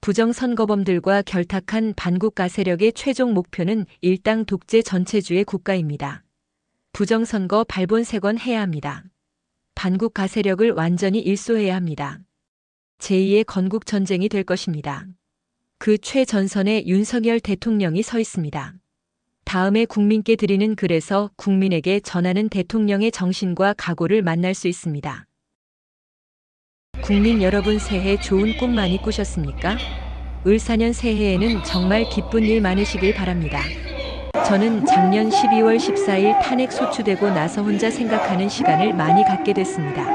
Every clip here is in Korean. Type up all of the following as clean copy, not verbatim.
부정선거범들과 결탁한 반국가 세력의 최종 목표는 일당 독재 전체주의 국가입니다. 부정선거 발본색원 해야 합니다. 반국가 세력을 완전히 일소해야 합니다. 제2의 건국전쟁이 될 것입니다. 그 최전선에 윤석열 대통령이 서 있습니다. 다음에 국민께 드리는 글에서 국민에게 전하는 대통령의 정신과 각오를 만날 수 있습니다. 국민 여러분, 새해 좋은 꿈 많이 꾸셨습니까? 을사년 새해에는 정말 기쁜 일 많으시길 바랍니다. 저는 작년 12월 14일 탄핵 소추되고 나서 혼자 생각하는 시간을 많이 갖게 됐습니다.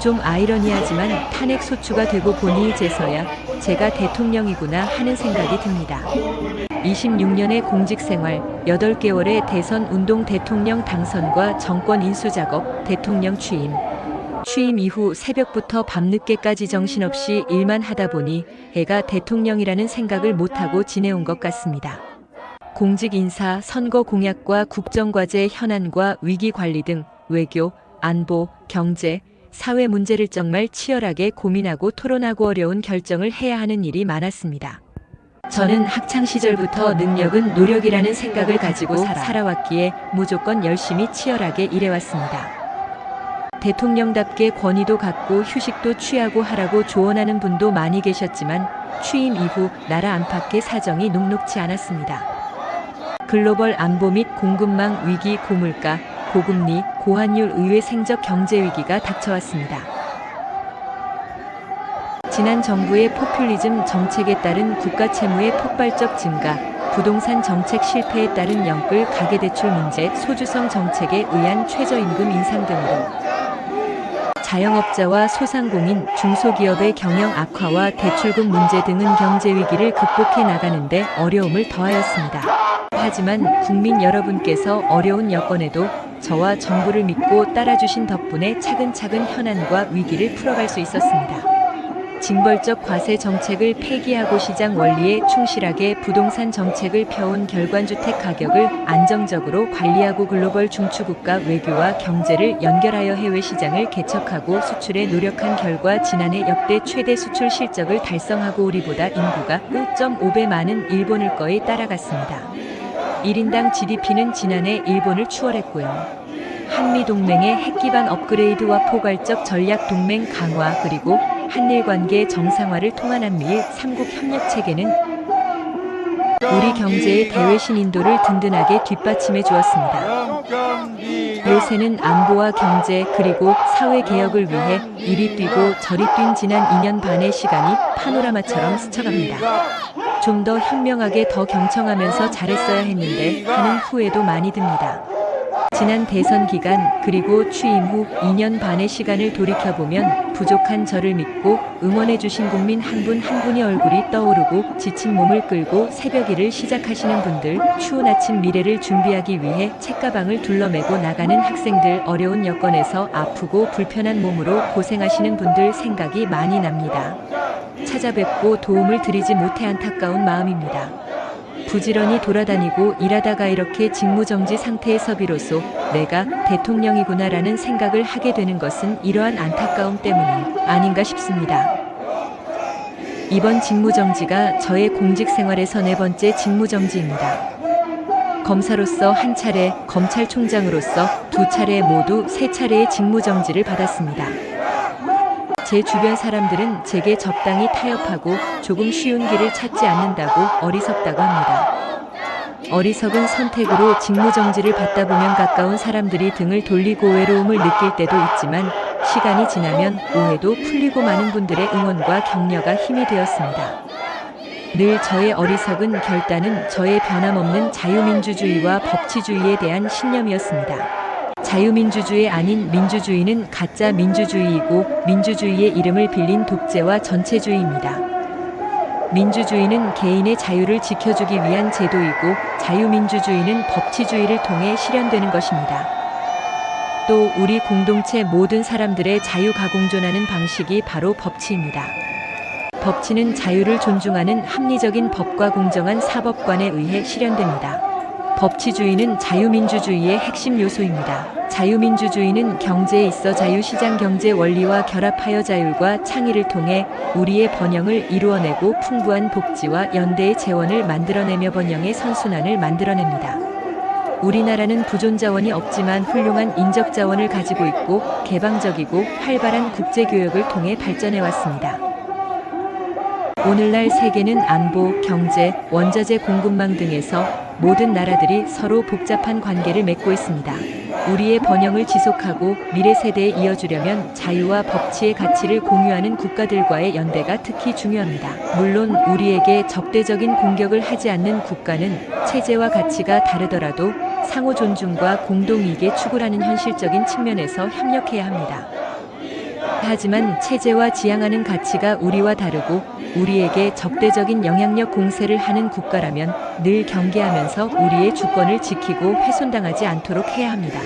좀 아이러니하지만 탄핵 소추가 되고 보니 이제서야 제가 대통령이구나 하는 생각이 듭니다. 26년의 공직생활, 8개월의 대선 운동, 대통령 당선과 정권 인수작업, 대통령 취임 이후 새벽부터 밤늦게까지 정신없이 일만 하다 보니 애가 대통령이라는 생각을 못하고 지내온 것 같습니다. 공직 인사, 선거 공약과 국정과제 현안과 위기관리 등 외교, 안보, 경제, 사회 문제를 정말 치열하게 고민하고 토론하고 어려운 결정을 해야 하는 일이 많았습니다. 저는 학창시절부터 능력은 노력이라는 생각을 가지고 살아왔기에 무조건 열심히 치열하게 일해왔습니다. 대통령답게 권위도 갖고 휴식도 취하고 하라고 조언하는 분도 많이 계셨지만 취임 이후 나라 안팎의 사정이 녹록지 않았습니다. 글로벌 안보 및 공급망 위기, 고물가, 고금리, 고환율, 의외 생적 경제 위기가 닥쳐왔습니다. 지난 정부의 포퓰리즘 정책에 따른 국가 채무의 폭발적 증가, 부동산 정책 실패에 따른 영끌 가계대출 문제, 소주성 정책에 의한 최저임금 인상 등으로 자영업자와 소상공인, 중소기업의 경영 악화와 대출금 문제 등은 경제 위기를 극복해 나가는데 어려움을 더하였습니다. 하지만 국민 여러분께서 어려운 여건에도 저와 정부를 믿고 따라주신 덕분에 차근차근 현안과 위기를 풀어갈 수 있었습니다. 징벌적 과세 정책을 폐기하고 시장 원리에 충실하게 부동산 정책을 펴온 결관주택 가격을 안정적으로 관리하고 글로벌 중추국가 외교와 경제를 연결하여 해외 시장을 개척하고 수출에 노력한 결과 지난해 역대 최대 수출 실적을 달성하고 우리보다 인구가 1.5배 많은 일본을 거의 따라갔습니다. 1인당 GDP는 지난해 일본을 추월했고요. 한미동맹의 핵기반 업그레이드와 포괄적 전략동맹 강화, 그리고 한일 관계 정상화를 통한 한미일 3국 협력체계는 우리 경제의 대외 신인도를 든든하게 뒷받침해 주었습니다. 요새는 안보와 경제 그리고 사회 개혁을 위해 이리 뛰고 저리 뛴 지난 2년 반의 시간이 파노라마처럼 스쳐갑니다. 좀 더 현명하게, 더 경청하면서 잘했어야 했는데 하는 후회도 많이 듭니다. 지난 대선 기간 그리고 취임 후 2년 반의 시간을 돌이켜보면 부족한 저를 믿고 응원해주신 국민 한 분 한 분이 얼굴이 떠오르고 지친 몸을 끌고 새벽 일을 시작하시는 분들, 추운 아침 미래를 준비하기 위해 책가방을 둘러매고 나가는 학생들, 어려운 여건에서 아프고 불편한 몸으로 고생하시는 분들 생각이 많이 납니다. 찾아뵙고 도움을 드리지 못해 안타까운 마음입니다. 부지런히 돌아다니고 일하다가 이렇게 직무정지 상태에서 비로소 내가 대통령이구나라는 생각을 하게 되는 것은 이러한 안타까움 때문이 아닌가 싶습니다. 이번 직무정지가 저의 공직생활에서 4번째 직무정지입니다. 검사로서 1차례, 검찰총장으로서 2차례, 모두 3차례의 직무정지를 받았습니다. 제 주변 사람들은 제게 적당히 타협하고 조금 쉬운 길을 찾지 않는다고 어리석다고 합니다. 어리석은 선택으로 직무정지를 받다 보면 가까운 사람들이 등을 돌리고 외로움을 느낄 때도 있지만 시간이 지나면 오해도 풀리고 많은 분들의 응원과 격려가 힘이 되었습니다. 늘 저의 어리석은 결단은 저의 변함없는 자유민주주의와 법치주의에 대한 신념이었습니다. 자유민주주의 아닌 민주주의는 가짜 민주주의이고 민주주의의 이름을 빌린 독재와 전체주의입니다. 민주주의는 개인의 자유를 지켜주기 위한 제도이고 자유민주주의는 법치주의를 통해 실현되는 것입니다. 또 우리 공동체 모든 사람들의 자유가 공존하는 방식이 바로 법치입니다. 법치는 자유를 존중하는 합리적인 법과 공정한 사법관에 의해 실현됩니다. 법치주의는 자유민주주의의 핵심 요소입니다. 자유민주주의는 경제에 있어 자유시장 경제 원리와 결합하여 자율과 창의를 통해 우리의 번영을 이루어내고 풍부한 복지와 연대의 재원을 만들어내며 번영의 선순환을 만들어냅니다. 우리나라는 부존자원이 없지만 훌륭한 인적자원을 가지고 있고 개방적이고 활발한 국제교역을 통해 발전해왔습니다. 오늘날 세계는 안보, 경제, 원자재 공급망 등에서 모든 나라들이 서로 복잡한 관계를 맺고 있습니다. 우리의 번영을 지속하고 미래 세대에 이어주려면 자유와 법치의 가치를 공유하는 국가들과의 연대가 특히 중요합니다. 물론 우리에게 적대적인 공격을 하지 않는 국가는 체제와 가치가 다르더라도 상호 존중과 공동이익의 추구라는 현실적인 측면에서 협력해야 합니다. 하지만 체제와 지향하는 가치가 우리와 다르고 우리에게 적대적인 영향력 공세를 하는 국가라면 늘 경계하면서 우리의 주권을 지키고 훼손당하지 않도록 해야 합니다.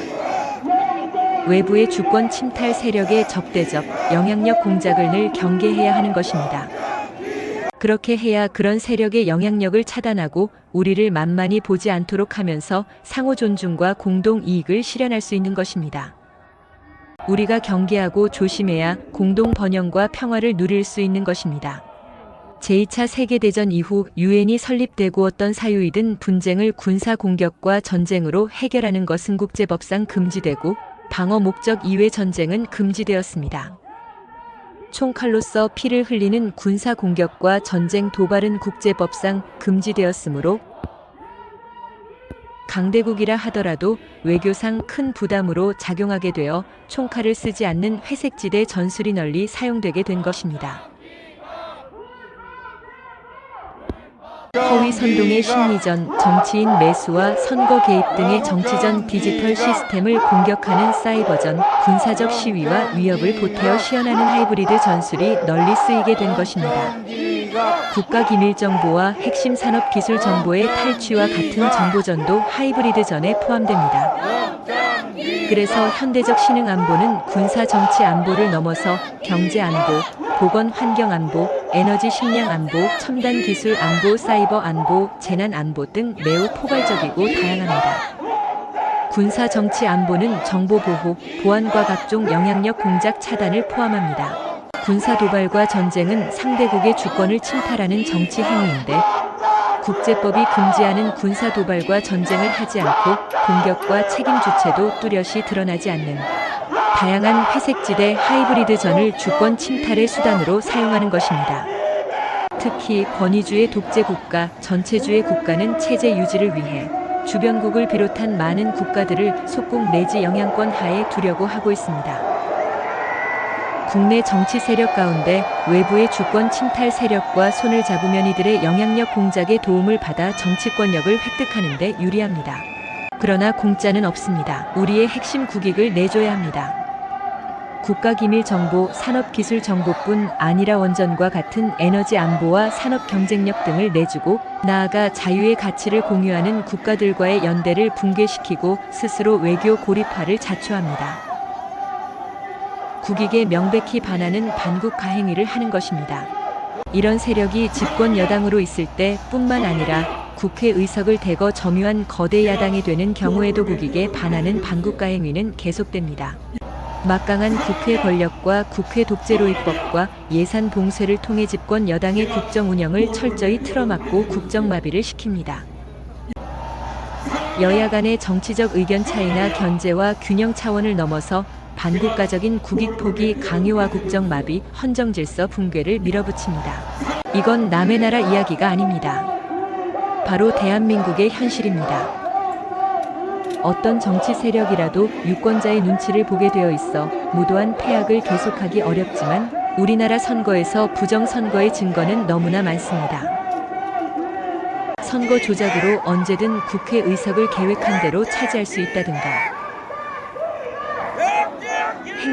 외부의 주권 침탈 세력의 적대적 영향력 공작을 늘 경계해야 하는 것입니다. 그렇게 해야 그런 세력의 영향력을 차단하고 우리를 만만히 보지 않도록 하면서 상호 존중과 공동 이익을 실현할 수 있는 것입니다. 우리가 경계하고 조심해야 공동 번영과 평화를 누릴 수 있는 것입니다. 제2차 세계대전 이후 유엔이 설립되고 어떤 사유이든 분쟁을 군사 공격과 전쟁으로 해결하는 것은 국제법상 금지되고 방어 목적 이외 전쟁은 금지되었습니다. 총칼로서 피를 흘리는 군사 공격과 전쟁 도발은 국제법상 금지되었으므로 강대국이라 하더라도 외교상 큰 부담으로 작용하게 되어 총칼을 쓰지 않는 회색지대 전술이 널리 사용되게 된 것입니다. 허위 선동의 심리전, 정치인 매수와 선거 개입 등의 정치전 디지털 시스템을 공격하는 사이버전, 군사적 시위와 위협을 보태어 시연하는 하이브리드 전술이 널리 쓰이게 된 것입니다. 국가기밀정보와 핵심 산업기술 정보의 탈취와 같은 정보전도 하이브리드전에 포함됩니다. 그래서 현대적 신흥안보는 군사정치안보를 넘어서 경제안보, 보건환경안보, 에너지 식량안보, 첨단기술안보, 사이버안보, 재난안보 등 매우 포괄적이고 다양합니다. 군사정치안보는 정보보호, 보안과 각종 영향력 공작 차단을 포함합니다. 군사도발과 전쟁은 상대국의 주권을 침탈하는 정치 행위인데 국제법이 금지하는 군사도발과 전쟁을 하지 않고 공격과 책임 주체도 뚜렷이 드러나지 않는 다양한 회색지대 하이브리드전을 주권 침탈의 수단으로 사용하는 것입니다. 특히 권위주의 독재국가, 전체주의 국가는 체제 유지를 위해 주변국을 비롯한 많은 국가들을 속국 내지 영향권 하에 두려고 하고 있습니다. 국내 정치 세력 가운데 외부의 주권 침탈 세력과 손을 잡으면 이들의 영향력 공작에 도움을 받아 정치권력을 획득하는 데 유리합니다. 그러나 공짜는 없습니다. 우리의 핵심 국익을 내줘야 합니다. 국가기밀정보, 산업기술정보뿐 아니라 원전과 같은 에너지 안보와 산업 경쟁력 등을 내주고 나아가 자유의 가치를 공유하는 국가들과의 연대를 붕괴시키고 스스로 외교 고립화를 자초합니다. 국익에 명백히 반하는 반국 가행위를 하는 것입니다. 이런 세력이 집권 여당으로 있을 때 뿐만 아니라 국회의석을 대거 점유한 거대 야당이 되는 경우에도 국익에 반하는 반국 가행위는 계속됩니다. 막강한 국회 권력과 국회 독재로 입법과 예산 봉쇄를 통해 집권 여당의 국정 운영을 철저히 틀어막고 국정마비를 시킵니다. 여야 간의 정치적 의견 차이나 견제와 균형 차원을 넘어서 반국가적인 국익 포기 강요와 국정마비, 헌정질서 붕괴를 밀어붙입니다. 이건 남의 나라 이야기가 아닙니다. 바로 대한민국의 현실입니다. 어떤 정치 세력이라도 유권자의 눈치를 보게 되어 있어 무도한 패악을 계속하기 어렵지만 우리나라 선거에서 부정선거의 증거는 너무나 많습니다. 선거 조작으로 언제든 국회의석을 계획한 대로 차지할 수 있다든가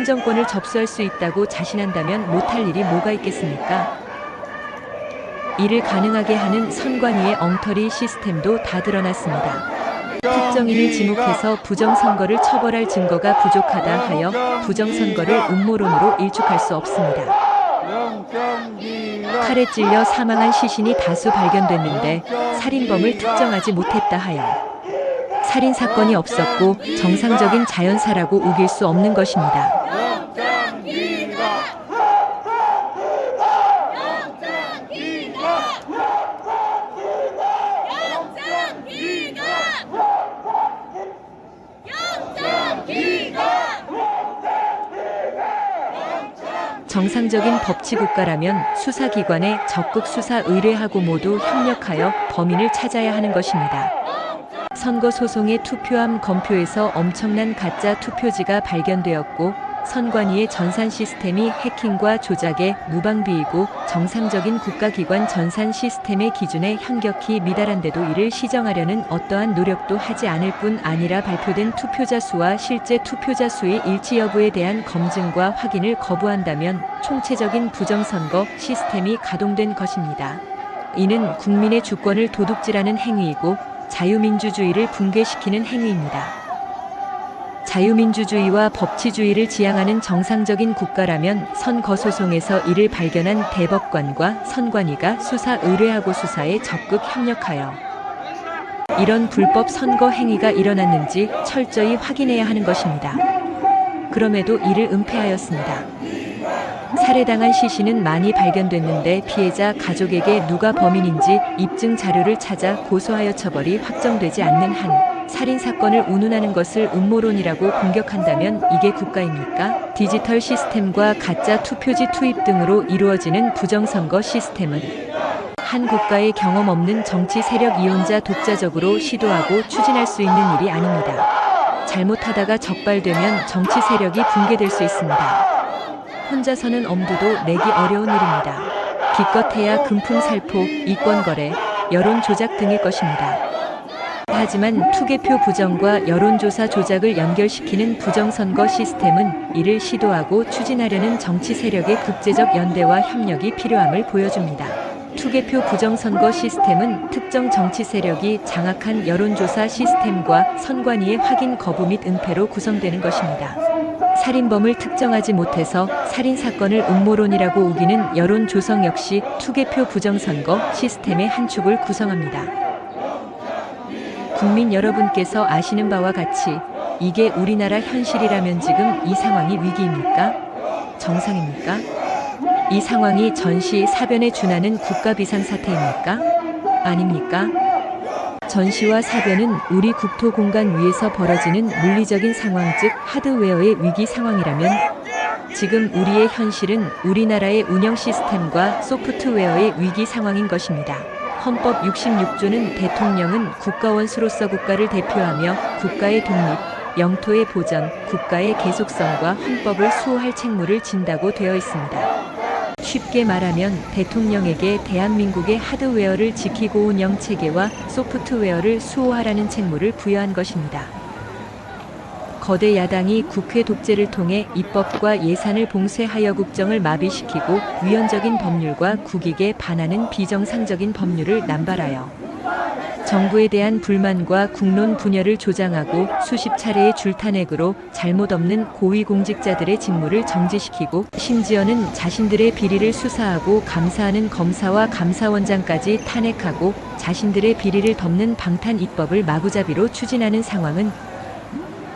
행정권을 접수할 수 있다고 자신한다면 못할 일이 뭐가 있겠습니까? 이를 가능하게 하는 선관위의 엉터리 시스템도 다 드러났습니다. 특정인을 지목해서 부정선거를 처벌할 증거가 부족하다 하여 부정선거를 음모론으로 일축할 수 없습니다. 칼에 찔려 사망한 시신이 다수 발견됐는데 살인범을 특정하지 못했다 하여 살인 사건이 없었고 정상적인 자연사라고 우길 수 없는 것입니다. 정상적인 법치국가라면 수사기관에 적극 수사 의뢰하고 모두 협력하여 범인을 찾아야 하는 것입니다. 선거 소송의 투표함 검표에서 엄청난 가짜 투표지가 발견되었고 선관위의 전산 시스템이 해킹과 조작에 무방비이고 정상적인 국가기관 전산 시스템의 기준에 현격히 미달한데도 이를 시정하려는 어떠한 노력도 하지 않을 뿐 아니라 발표된 투표자 수와 실제 투표자 수의 일치 여부에 대한 검증과 확인을 거부한다면 총체적인 부정선거 시스템이 가동된 것입니다. 이는 국민의 주권을 도둑질하는 행위이고 자유민주주의를 붕괴시키는 행위입니다. 자유민주주의와 법치주의를 지향하는 정상적인 국가라면 선거소송에서 이를 발견한 대법관과 선관위가 수사 의뢰하고 수사에 적극 협력하여 이런 불법 선거 행위가 일어났는지 철저히 확인해야 하는 것입니다. 그럼에도 이를 은폐하였습니다. 살해당한 시신은 많이 발견됐는데 피해자 가족에게 누가 범인인지 입증 자료를 찾아 고소하여 처벌이 확정되지 않는 한 살인 사건을 운운하는 것을 음모론이라고 공격한다면 이게 국가입니까? 디지털 시스템과 가짜 투표지 투입 등으로 이루어지는 부정선거 시스템은 한 국가의 경험 없는 정치 세력 이용자 독자적으로 시도하고 추진할 수 있는 일이 아닙니다. 잘못하다가 적발되면 정치 세력이 붕괴될 수 있습니다. 혼자서는 엄두도 내기 어려운 일입니다. 기껏해야 금품살포, 이권거래, 여론조작 등일 것입니다. 하지만 투개표 부정과 여론조사 조작을 연결시키는 부정선거 시스템은 이를 시도하고 추진하려는 정치 세력의 국제적 연대와 협력이 필요함을 보여줍니다. 투개표 부정선거 시스템은 특정 정치 세력이 장악한 여론조사 시스템과 선관위의 확인 거부 및 은폐로 구성되는 것입니다. 살인범을 특정하지 못해서 살인사건을 음모론이라고 우기는 여론 조성 역시 투개표 부정선거 시스템의 한 축을 구성합니다. 국민 여러분께서 아시는 바와 같이 이게 우리나라 현실이라면 지금 이 상황이 위기입니까? 정상입니까? 이 상황이 전시 사변에 준하는 국가 비상사태입니까? 아닙니까? 전시와 사변은 우리 국토 공간 위에서 벌어지는 물리적인 상황 즉 하드웨어의 위기 상황이라면 지금 우리의 현실은 우리나라의 운영 시스템과 소프트웨어의 위기 상황인 것입니다. 헌법 66조는 대통령은 국가원수로서 국가를 대표하며 국가의 독립, 영토의 보전, 국가의 계속성과 헌법을 수호할 책무를 진다고 되어 있습니다. 쉽게 말하면 대통령에게 대한민국의 하드웨어를 지키고 운영 체계와 소프트웨어를 수호하라는 책무를 부여한 것입니다. 거대 야당이 국회 독재를 통해 입법과 예산을 봉쇄하여 국정을 마비시키고 위헌적인 법률과 국익에 반하는 비정상적인 법률을 남발하여 정부에 대한 불만과 국론 분열을 조장하고 수십 차례의 줄탄핵으로 잘못 없는 고위공직자들의 직무를 정지시키고 심지어는 자신들의 비리를 수사하고 감사하는 검사와 감사원장까지 탄핵하고 자신들의 비리를 덮는 방탄 입법을 마구잡이로 추진하는 상황은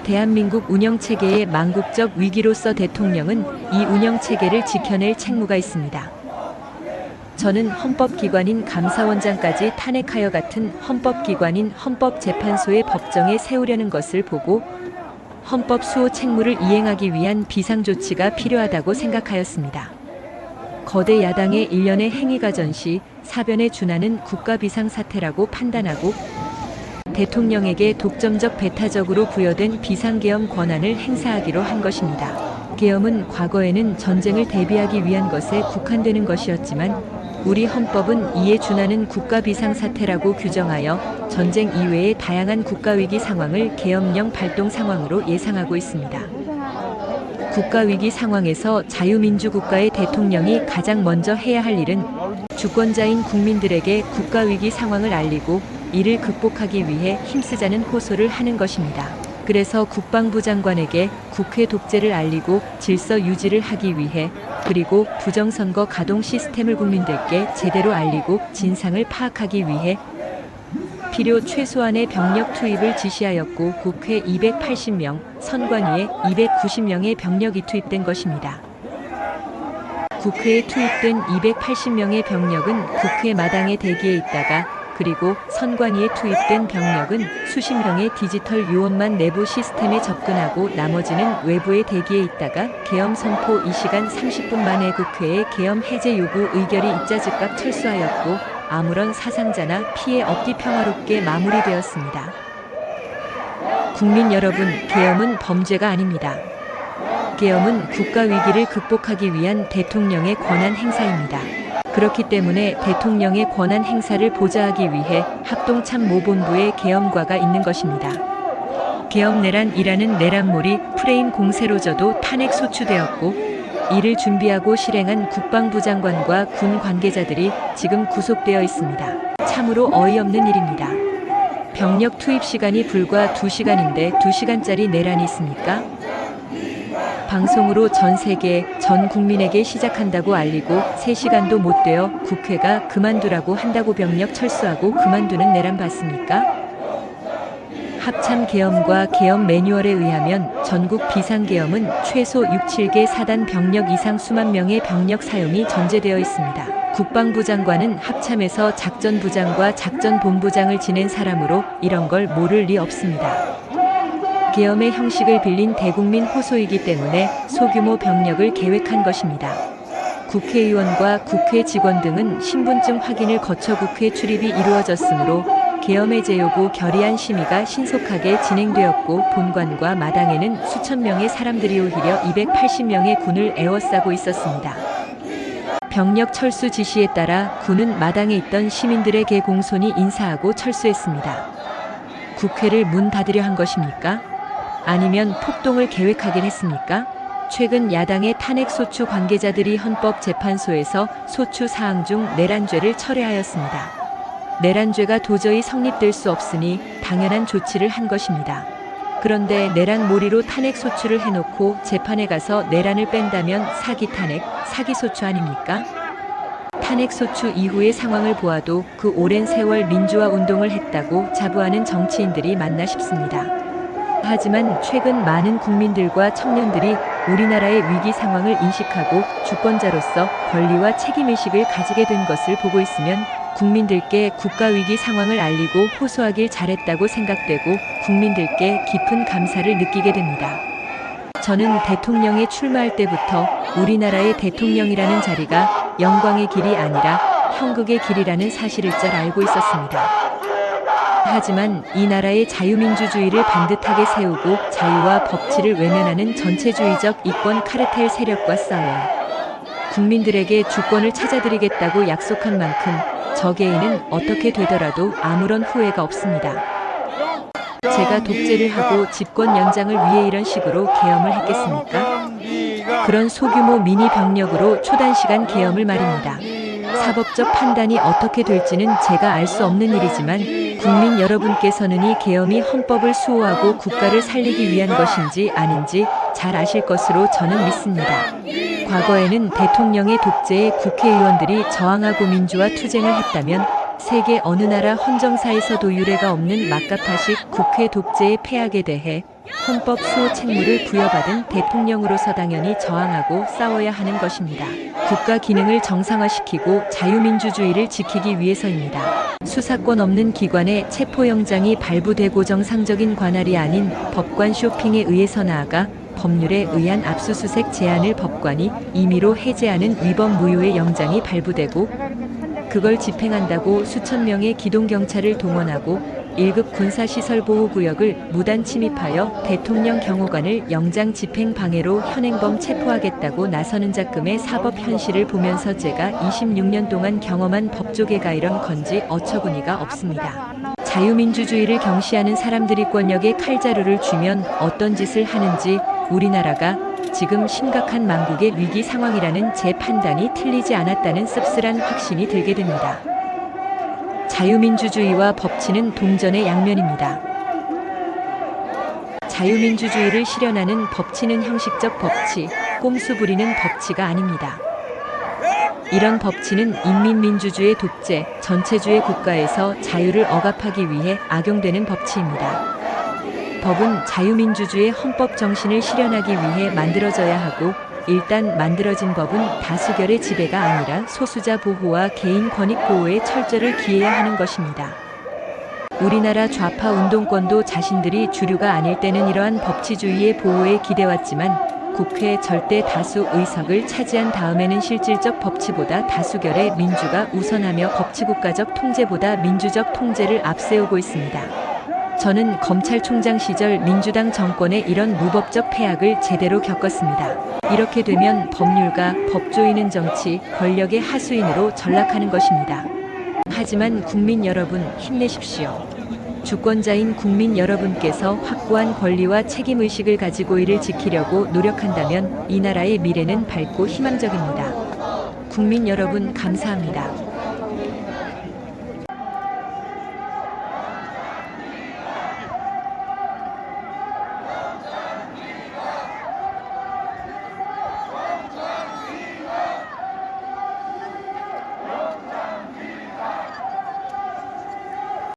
대한민국 운영체계의 망국적 위기로서 대통령은 이 운영체계를 지켜낼 책무가 있습니다. 저는 헌법기관인 감사원장까지 탄핵하여 같은 헌법기관인 헌법재판소의 법정에 세우려는 것을 보고 헌법 수호 책무를 이행하기 위한 비상조치가 필요하다고 생각하였습니다. 거대 야당의 일련의 행위가 전시, 사변에 준하는 국가비상사태라고 판단하고 대통령에게 독점적 배타적으로 부여된 비상계엄 권한을 행사하기로 한 것입니다. 계엄은 과거에는 전쟁을 대비하기 위한 것에 국한되는 것이었지만 우리 헌법은 이에 준하는 국가비상사태라고 규정하여 전쟁 이외의 다양한 국가위기 상황을 계엄령 발동 상황으로 예상하고 있습니다. 국가위기 상황에서 자유민주국가의 대통령이 가장 먼저 해야 할 일은 주권자인 국민들에게 국가위기 상황을 알리고 이를 극복하기 위해 힘쓰자는 호소를 하는 것입니다. 그래서 국방부 장관에게 국회 독재를 알리고 질서 유지를 하기 위해 그리고 부정선거 가동 시스템을 국민들께 제대로 알리고 진상을 파악하기 위해 불필요 최소한의 병력 투입을 지시하였고 국회 280명, 선관위에 290명의 병력이 투입된 것입니다. 국회에 투입된 280명의 병력은 국회 마당에 대기해 있다가 그리고 선관위에 투입된 병력은 수십 명의 디지털 요원만 내부 시스템에 접근하고 나머지는 외부에 대기해 있다가 계엄 선포 2시간 30분 만에 국회에 계엄 해제 요구 의결이 있자 즉각 철수하였고 아무런 사상자나 피해 없이 평화롭게 마무리되었습니다. 국민 여러분, 계엄은 범죄가 아닙니다. 계엄은 국가 위기를 극복하기 위한 대통령의 권한 행사입니다. 그렇기 때문에 대통령의 권한 행사를 보좌하기 위해 합동참모본부에 계엄과가 있는 것입니다. 계엄 내란이라는 내란몰이 프레임 공세로 저도 탄핵 소추되었고 이를 준비하고 실행한 국방부 장관과 군 관계자들이 지금 구속되어 있습니다. 참으로 어이없는 일입니다. 병력 투입 시간이 불과 2시간인데 2시간짜리 내란이 있습니까? 방송으로 전 세계, 전 국민에게 시작한다고 알리고 3시간도 못 되어 국회가 그만두라고 한다고 병력 철수하고 그만두는 내란 봤습니까? 합참 계엄과 계엄 매뉴얼에 의하면 전국 비상계엄은 최소 6, 7개 사단 병력 이상 수만 명의 병력 사용이 전제되어 있습니다. 국방부 장관은 합참에서 작전부장과 작전본부장을 지낸 사람으로 이런 걸 모를 리 없습니다. 계엄의 형식을 빌린 대국민 호소이기 때문에 소규모 병력을 계획한 것입니다. 국회의원과 국회 직원 등은 신분증 확인을 거쳐 국회 출입이 이루어졌으므로 계엄 해제 요구 결의안 심의가 신속하게 진행되었고 본관과 마당에는 수천 명의 사람들이 오히려 280명의 군을 에워싸고 있었습니다. 병력 철수 지시에 따라 군은 마당에 있던 시민들에게 공손히 인사하고 철수했습니다. 국회를 문 닫으려 한 것입니까? 아니면 폭동을 계획하긴 했습니까? 최근 야당의 탄핵소추 관계자들이 헌법재판소에서 소추 사항 중 내란죄를 철회하였습니다. 내란죄가 도저히 성립될 수 없으니 당연한 조치를 한 것입니다. 그런데 내란 몰이로 탄핵소추를 해놓고 재판에 가서 내란을 뺀다면 사기 탄핵, 사기 소추 아닙니까? 탄핵소추 이후의 상황을 보아도 그 오랜 세월 민주화 운동을 했다고 자부하는 정치인들이 맞나 싶습니다. 하지만 최근 많은 국민들과 청년들이 우리나라의 위기 상황을 인식하고 주권자로서 권리와 책임의식을 가지게 된 것을 보고 있으면 국민들께 국가위기 상황을 알리고 호소하길 잘했다고 생각되고 국민들께 깊은 감사를 느끼게 됩니다. 저는 대통령에 출마할 때부터 우리나라의 대통령이라는 자리가 영광의 길이 아니라 형극의 길이라는 사실을 잘 알고 있었습니다. 하지만 이 나라의 자유민주주의를 반듯하게 세우고 자유와 법치를 외면하는 전체주의적 이권 카르텔 세력과 싸워 국민들에게 주권을 찾아드리겠다고 약속한 만큼 저 개인은 어떻게 되더라도 아무런 후회가 없습니다. 제가 독재를 하고 집권 연장을 위해 이런 식으로 계엄을 했겠습니까? 그런 소규모 미니 병력으로 초단시간 계엄을 말입니다. 사법적 판단이 어떻게 될지는 제가 알 수 없는 일이지만 국민 여러분께서는 이 계엄이 헌법을 수호하고 국가를 살리기 위한 것인지 아닌지 잘 아실 것으로 저는 믿습니다. 과거에는 대통령의 독재에 국회의원들이 저항하고 민주화 투쟁을 했다면 세계 어느 나라 헌정사에서도 유례가 없는 막가파식 국회 독재의 폐악에 대해 헌법 수호 책무를 부여받은 대통령으로서 당연히 저항하고 싸워야 하는 것입니다. 국가 기능을 정상화시키고 자유민주주의를 지키기 위해서입니다. 수사권 없는 기관에 체포영장이 발부되고 정상적인 관할이 아닌 법관 쇼핑에 의해서 나아가 법률에 의한 압수수색 제한을 법관이 임의로 해제하는 위법 무효의 영장이 발부되고 그걸 집행한다고 수천 명의 기동경찰을 동원하고 1급 군사시설보호구역을 무단 침입하여 대통령 경호관을 영장 집행 방해로 현행범 체포하겠다고 나서는 작금의 사법 현실을 보면서 제가 26년 동안 경험한 법조계가 이런 건지 어처구니가 없습니다. 자유민주주의를 경시하는 사람들이 권력에 칼자루를 쥐면 어떤 짓을 하는지 우리나라가 지금 심각한 망국의 위기 상황이라는 제 판단이 틀리지 않았다는 씁쓸한 확신이 들게 됩니다. 자유민주주의와 법치는 동전의 양면입니다. 자유민주주의를 실현하는 법치는 형식적 법치, 꼼수 부리는 법치가 아닙니다. 이런 법치는 인민민주주의 독재, 전체주의 국가에서 자유를 억압하기 위해 악용되는 법치입니다. 법은 자유민주주의 헌법 정신을 실현하기 위해 만들어져야 하고, 일단 만들어진 법은 다수결의 지배가 아니라 소수자 보호와 개인 권익 보호에 철저를 기해야 하는 것입니다. 우리나라 좌파 운동권도 자신들이 주류가 아닐 때는 이러한 법치주의의 보호에 기대왔지만 국회 절대 다수 의석을 차지한 다음에는 실질적 법치보다 다수결의 민주가 우선하며 법치국가적 통제보다 민주적 통제를 앞세우고 있습니다. 저는 검찰총장 시절 민주당 정권의 이런 무법적 폐악을 제대로 겪었습니다. 이렇게 되면 법률가, 법조인은 정치, 권력의 하수인으로 전락하는 것입니다. 하지만 국민 여러분, 힘내십시오. 주권자인 국민 여러분께서 확고한 권리와 책임의식을 가지고 이를 지키려고 노력한다면 이 나라의 미래는 밝고 희망적입니다. 국민 여러분, 감사합니다.